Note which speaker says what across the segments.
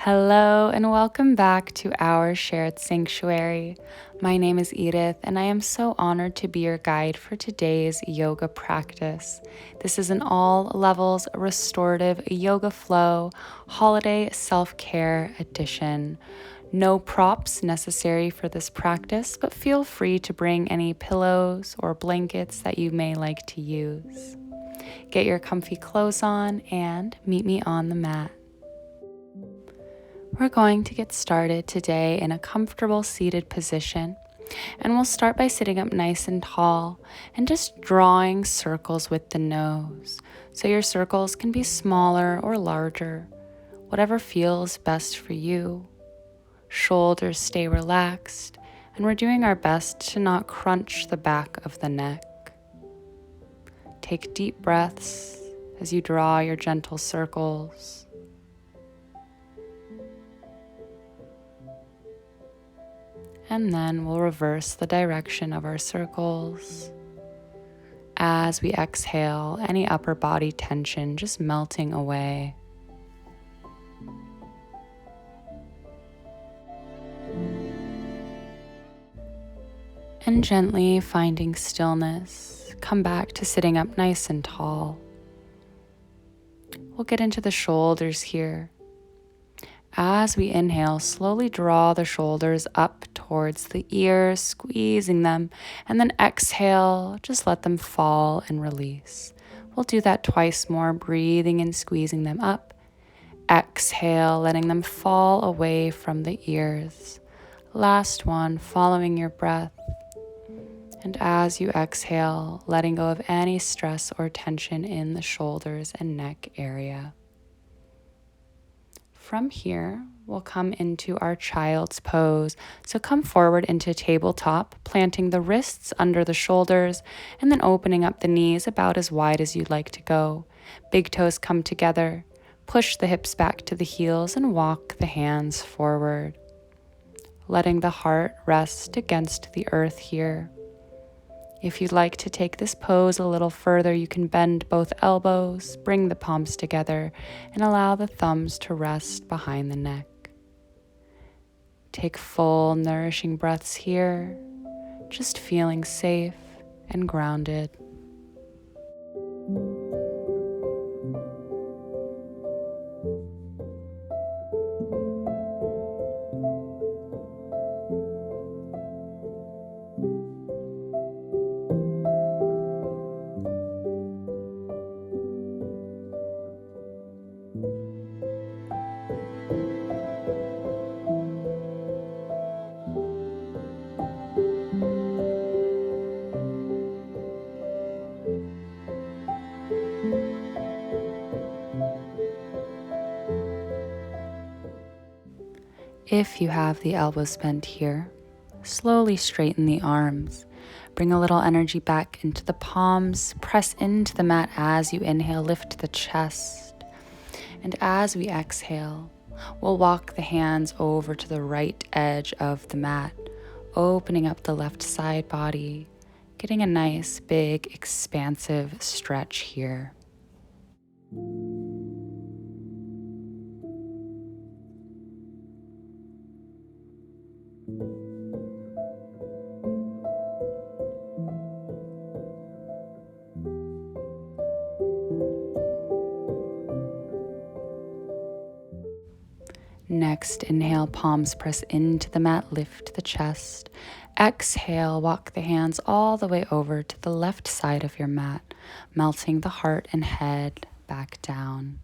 Speaker 1: Hello and welcome back to our shared sanctuary. My name is Edith and I am so honored to be your guide for today's yoga practice. This is an all levels restorative yoga flow holiday self-care edition. No props necessary for this practice, but feel free to bring any pillows or blankets that you may like to use. Get your comfy clothes on and meet me on the mat. We're going to get started today in a comfortable seated position, and we'll start by sitting up nice and tall and just drawing circles with the nose. So your circles can be smaller or larger, whatever feels best for you. Shoulders stay relaxed, and we're doing our best to not crunch the back of the neck. Take deep breaths as you draw your gentle circles. And then we'll reverse the direction of our circles. As we exhale, any upper body tension just melting away. And gently finding stillness, come back to sitting up nice and tall. We'll get into the shoulders here. As we inhale, slowly draw the shoulders up towards the ears, squeezing them, and then exhale, just let them fall and release. We'll do that twice more, breathing and squeezing them up. Exhale, letting them fall away from the ears. Last one, following your breath. And as you exhale, letting go of any stress or tension in the shoulders and neck area. From here, we'll come into our child's pose. So come forward into tabletop, planting the wrists under the shoulders, and then opening up the knees about as wide as you'd like to go. Big toes come together. Push the hips back to the heels and walk the hands forward. Letting the heart rest against the earth here. If you'd like to take this pose a little further, you can bend both elbows, bring the palms together, and allow the thumbs to rest behind the neck. Take full, nourishing breaths here, just feeling safe and grounded. If you have the elbows bent here, slowly straighten the arms. Bring a little energy back into the palms. Press into the mat as you inhale, lift the chest. And as we exhale, we'll walk the hands over to the right edge of the mat, opening up the left side body, getting a nice, big, expansive stretch here. Next, inhale, palms press into the mat, lift the chest. Exhale, walk the hands all the way over to the left side of your mat, melting the heart and head back down.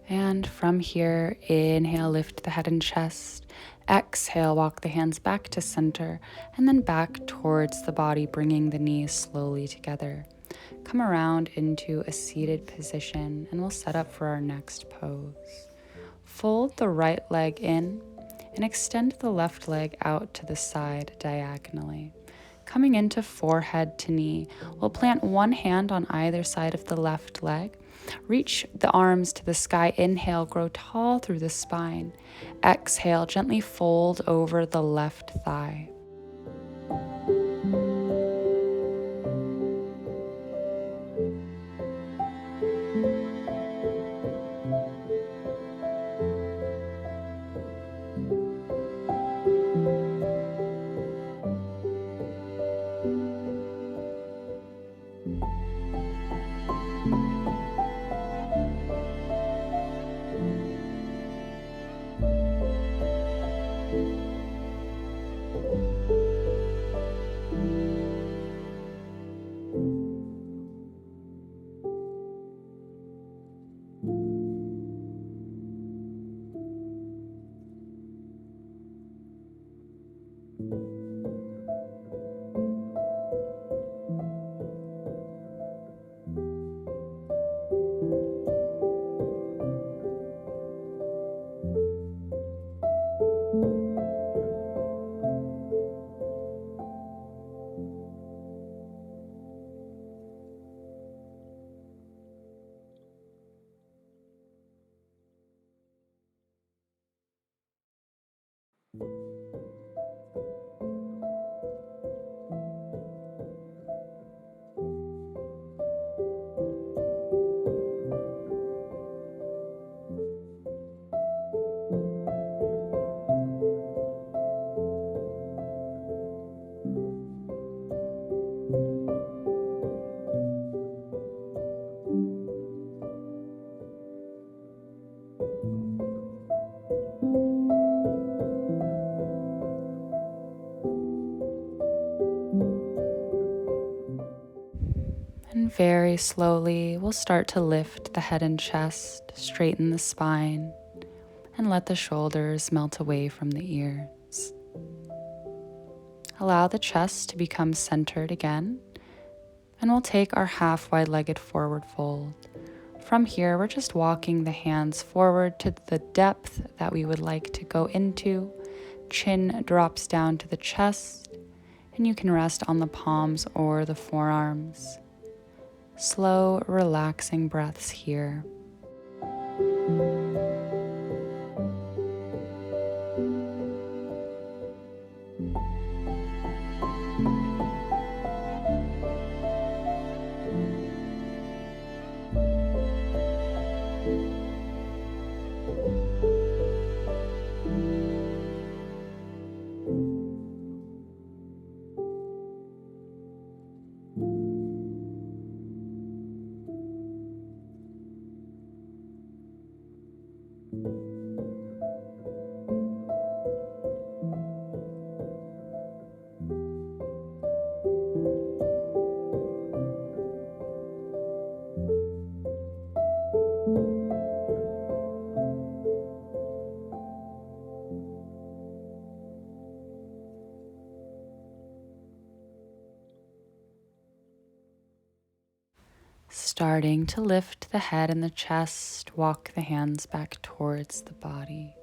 Speaker 1: And from here, inhale, lift the head and chest. Exhale, walk the hands back to center and then back towards the body, bringing the knees slowly together. Come around into a seated position and we'll set up for our next pose. Fold the right leg in and extend the left leg out to the side diagonally. Coming into forehead to knee, we'll plant one hand on either side of the left leg. Reach the arms to the sky. Inhale, grow tall through the spine. Exhale, gently fold over the left thigh. And very slowly, we'll start to lift the head and chest, straighten the spine, and let the shoulders melt away from the ears. Allow the chest to become centered again, and we'll take our half wide-legged forward fold. From here, we're just walking the hands forward to the depth that we would like to go into. Chin drops down to the chest, and you can rest on the palms or the forearms. Slow, relaxing breaths here. Starting to lift the head and the chest, walk the hands back towards the body.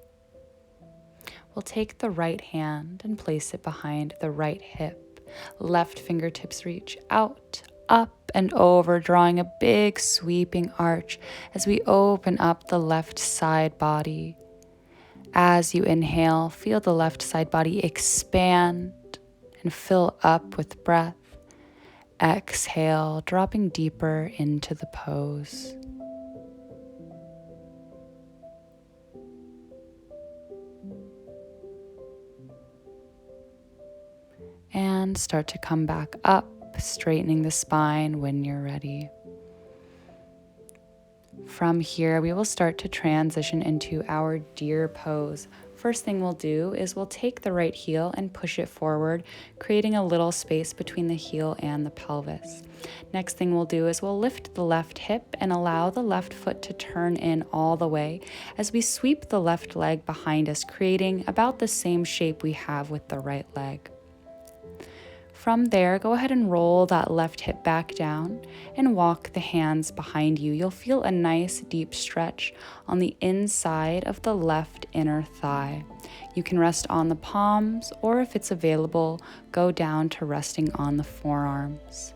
Speaker 1: We'll take the right hand and place it behind the right hip. Left fingertips reach out, up and over, drawing a big sweeping arch as we open up the left side body. As you inhale, feel the left side body expand and fill up with breath. Exhale, dropping deeper into the pose. And start to come back up, straightening the spine when you're ready. From here, we will start to transition into our deer pose. First thing we'll do is we'll take the right heel and push it forward, creating a little space between the heel and the pelvis. Next thing we'll do is we'll lift the left hip and allow the left foot to turn in all the way as we sweep the left leg behind us, creating about the same shape we have with the right leg. From there, go ahead and roll that left hip back down and walk the hands behind you. You'll feel a nice deep stretch on the inside of the left inner thigh. You can rest on the palms, or if it's available, go down to resting on the forearms.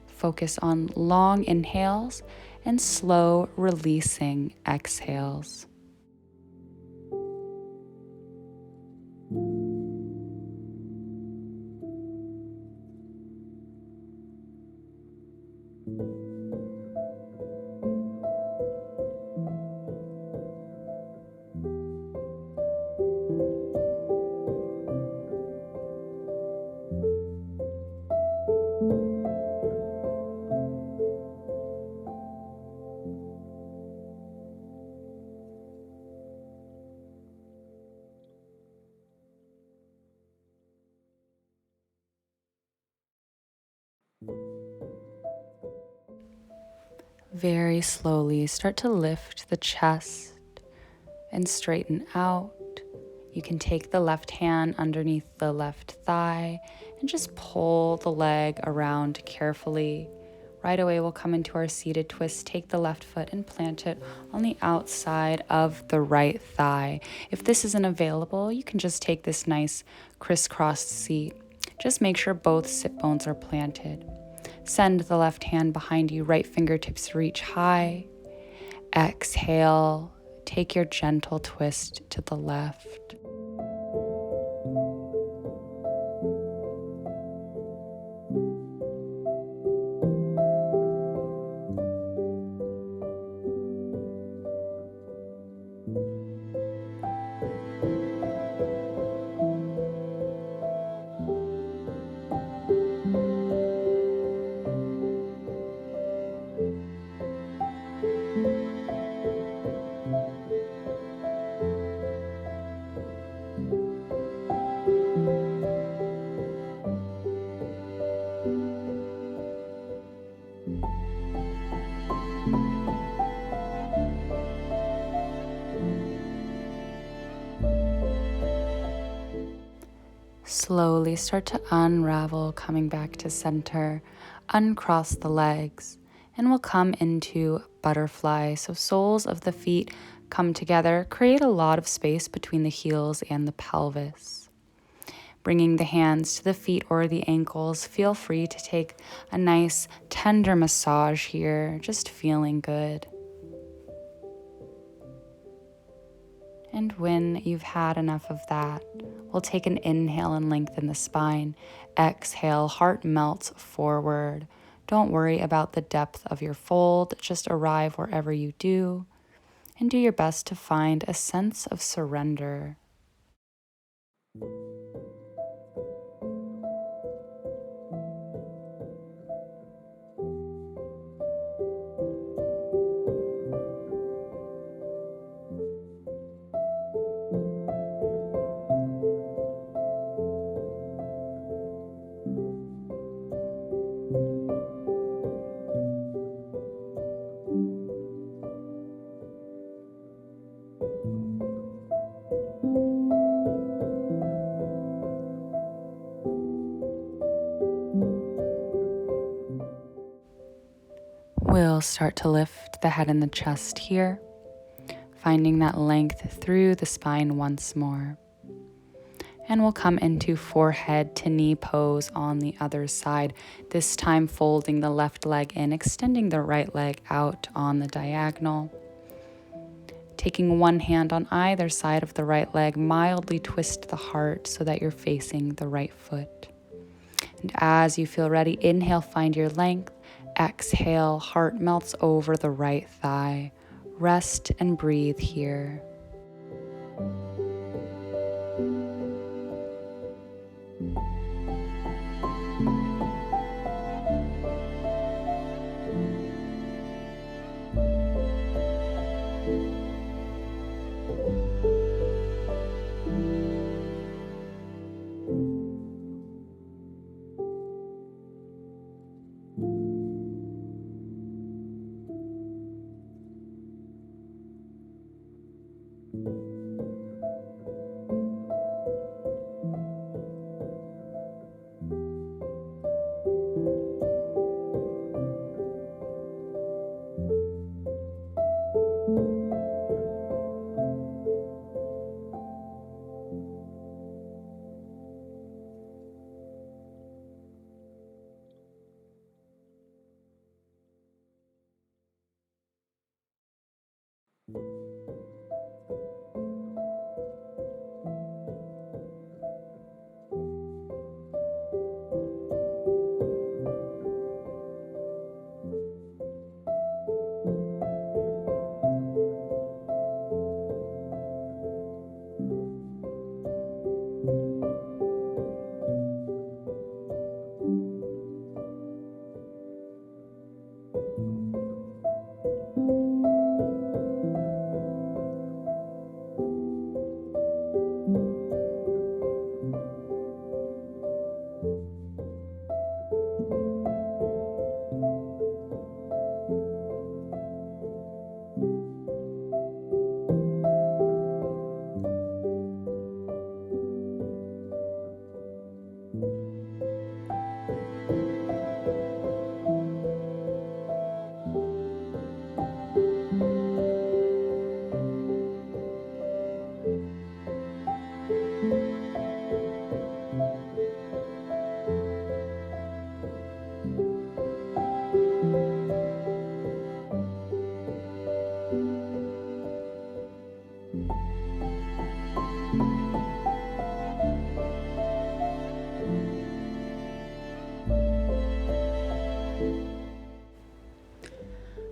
Speaker 1: Focus on long inhales and slow releasing exhales. Very slowly start to lift the chest and straighten out. You can take the left hand underneath the left thigh and just pull the leg around carefully. Right away we'll come into our seated twist. Take the left foot and plant it on the outside of the right thigh. If this isn't available, you can just take this nice crisscrossed seat. Just make sure both sit bones are planted. Send the left hand behind you, right fingertips reach high. Exhale, take your gentle twist to the left. Slowly start to unravel, coming back to center. Uncross the legs, and we'll come into butterfly. So soles of the feet come together, create a lot of space between the heels and the pelvis. Bringing the hands to the feet or the ankles, feel free to take a nice tender massage here, just feeling good. And when you've had enough of that, we'll take an inhale and lengthen the spine. Exhale, heart melts forward. Don't worry about the depth of your fold, just arrive wherever you do, and do your best to find a sense of surrender. We'll start to lift the head and the chest here, finding that length through the spine once more. And we'll come into forehead to knee pose on the other side, this time folding the left leg in, extending the right leg out on the diagonal. Taking one hand on either side of the right leg, mildly twist the heart so that you're facing the right foot. And as you feel ready, inhale, find your length. Exhale, heart melts over the right thigh. Rest and breathe here.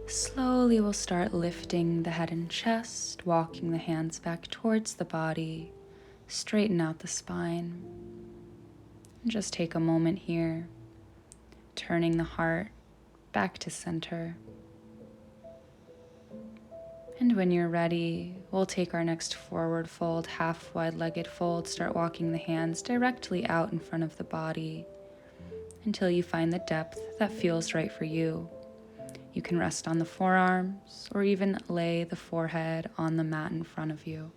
Speaker 1: Slowly we'll start lifting the head and chest, walking the hands back towards the body, straighten out the spine. And just take a moment here, turning the heart back to center. And when you're ready, we'll take our next forward fold, half wide legged fold, start walking the hands directly out in front of the body until you find the depth that feels right for you. You can rest on the forearms or even lay the forehead on the mat in front of you.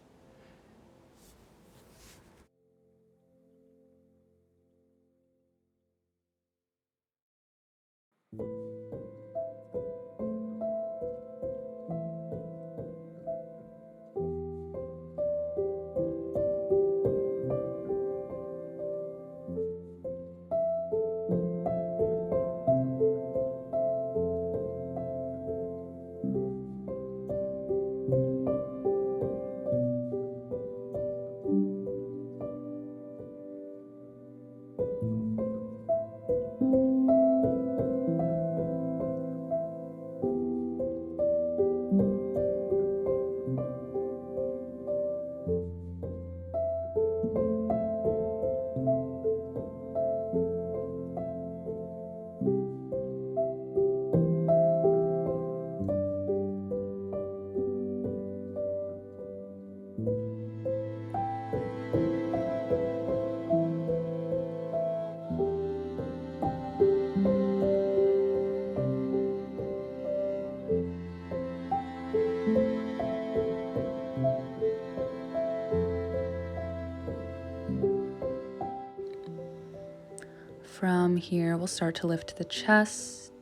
Speaker 1: From here, we'll start to lift the chest,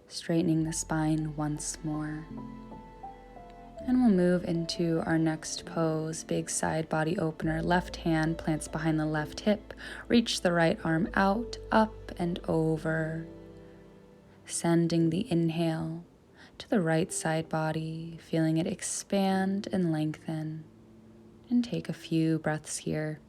Speaker 1: straightening the spine once more. And we'll move into our next pose, big side body opener. Left hand plants behind the left hip. Reach the right arm out, up and over. Sending the inhale to the right side body, feeling it expand and lengthen. And take a few breaths here.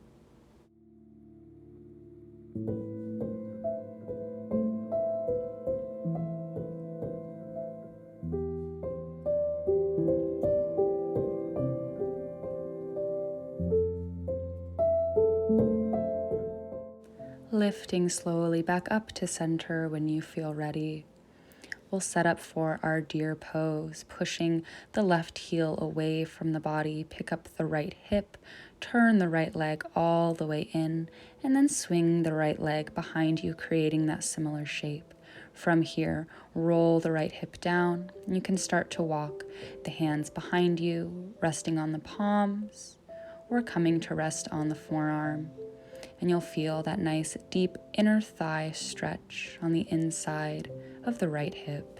Speaker 1: Lifting slowly back up to center when you feel ready. We'll set up for our deer pose, pushing the left heel away from the body, pick up the right hip, turn the right leg all the way in, and then swing the right leg behind you, creating that similar shape. From here, roll the right hip down, and you can start to walk the hands behind you, resting on the palms, or coming to rest on the forearm. And you'll feel that nice deep inner thigh stretch on the inside of the right hip.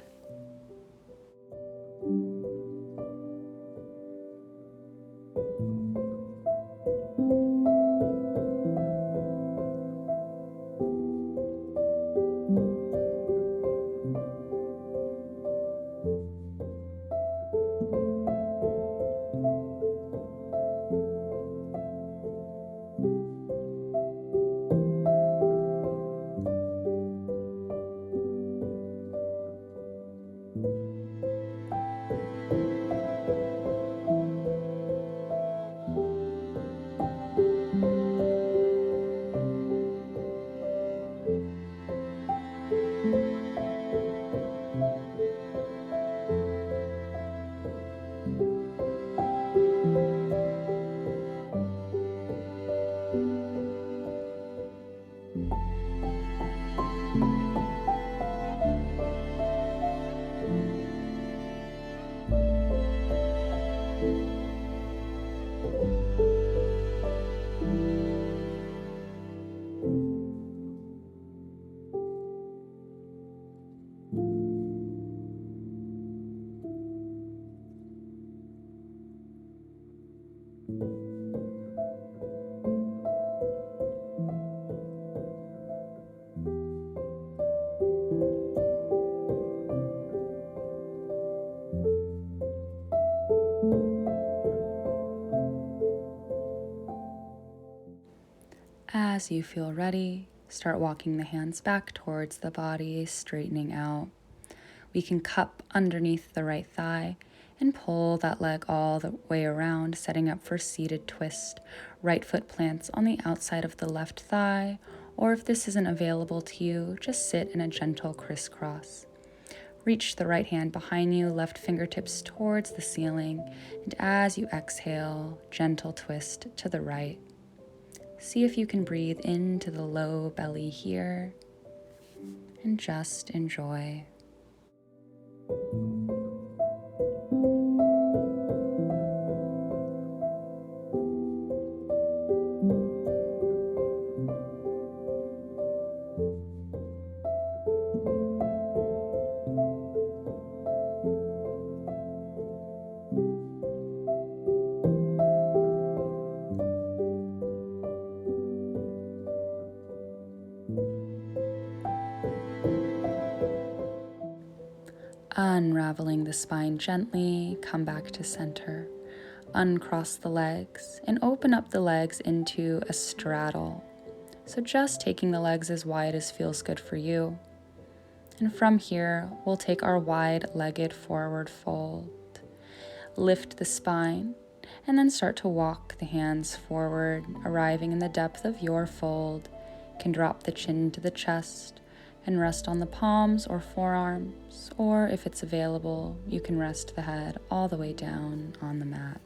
Speaker 1: As you feel ready, start walking the hands back towards the body, straightening out. We can cup underneath the right thigh and pull that leg all the way around, setting up for seated twist. Right foot plants on the outside of the left thigh, or if this isn't available to you, just sit in a gentle crisscross. Reach the right hand behind you, left fingertips towards the ceiling, and as you exhale, gentle twist to the right. See if you can breathe into the low belly here, and just enjoy. Unraveling the spine gently, come back to center. Uncross the legs and open up the legs into a straddle. So just taking the legs as wide as feels good for you. And from here, we'll take our wide-legged forward fold. Lift the spine and then start to walk the hands forward, arriving in the depth of your fold. You can drop the chin to the chest and rest on the palms or forearms, or if it's available, you can rest the head all the way down on the mat.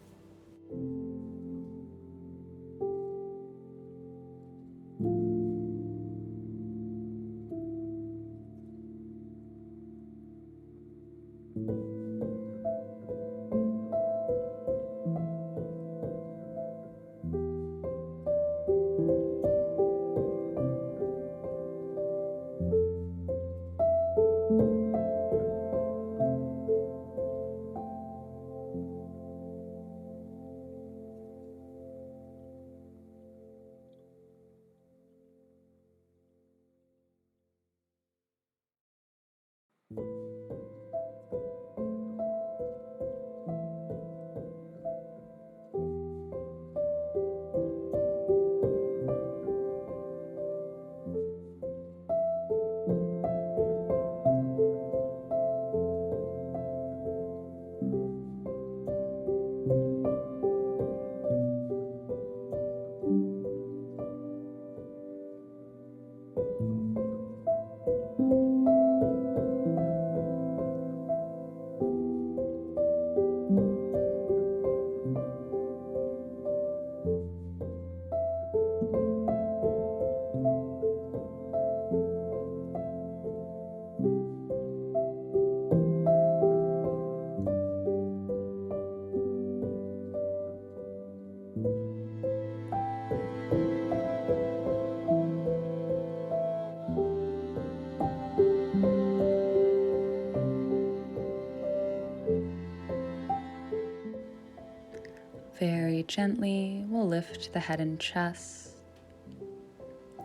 Speaker 1: Very gently, we'll lift the head and chest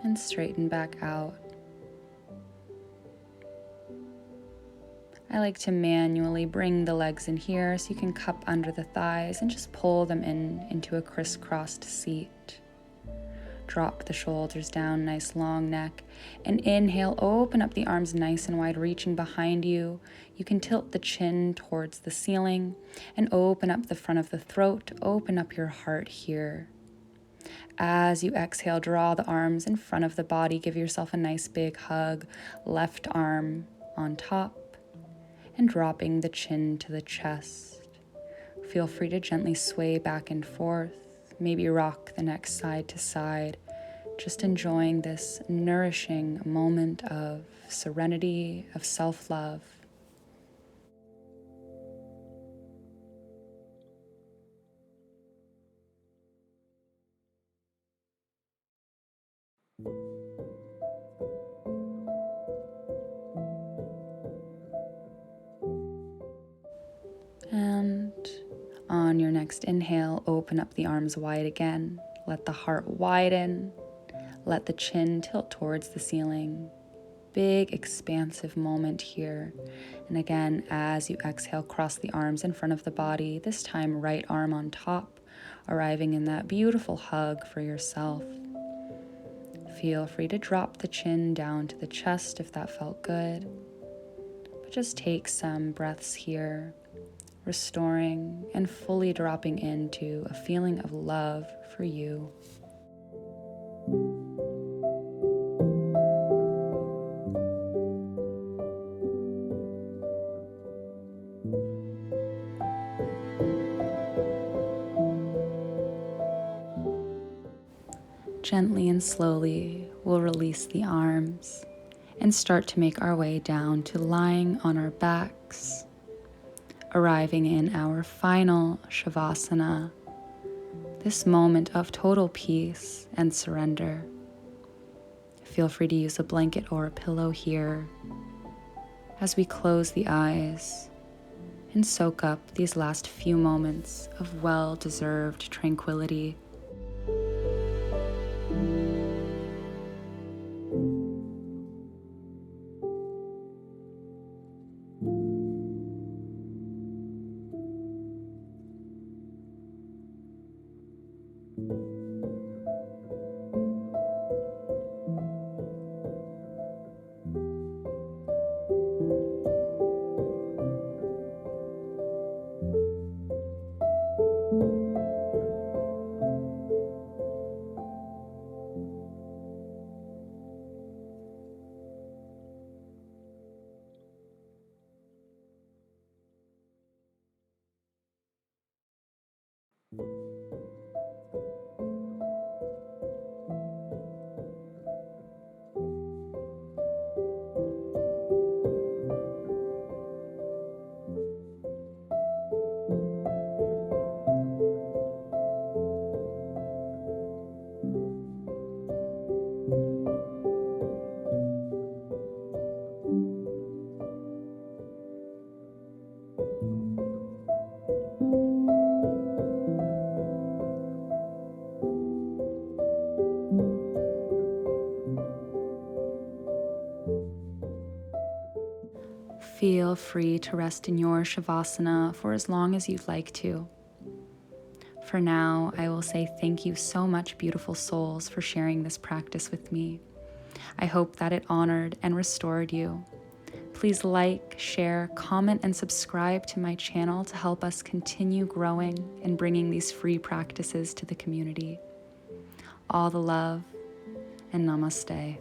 Speaker 1: and straighten back out. I like to manually bring the legs in here so you can cup under the thighs and just pull them into a crisscrossed seat. Drop the shoulders down, nice long neck, and inhale, open up the arms nice and wide, reaching behind you. You can tilt the chin towards the ceiling and open up the front of the throat, open up your heart here. As you exhale, draw the arms in front of the body, give yourself a nice big hug, left arm on top, and dropping the chin to the chest. Feel free to gently sway back and forth. Maybe rock the neck side to side, just enjoying this nourishing moment of serenity, of self-love. And on your next inhale, open up the arms wide again. Let the heart widen. Let the chin tilt towards the ceiling. Big expansive moment here. And again, as you exhale, cross the arms in front of the body, this time right arm on top, arriving in that beautiful hug for yourself. Feel free to drop the chin down to the chest if that felt good. But just take some breaths here, restoring and fully dropping into a feeling of love for you. Gently and slowly, we'll release the arms and start to make our way down to lying on our backs, arriving in our final Shavasana, this moment of total peace and surrender. Feel free to use a blanket or a pillow here as we close the eyes and soak up these last few moments of well-deserved tranquility. Feel free to rest in your Shavasana for as long as you'd like to. For now, I will say thank you so much, beautiful souls, for sharing this practice with me. I hope that it honored and restored you. Please like, share, comment, and subscribe to my channel to help us continue growing and bringing these free practices to the community. All the love, and namaste.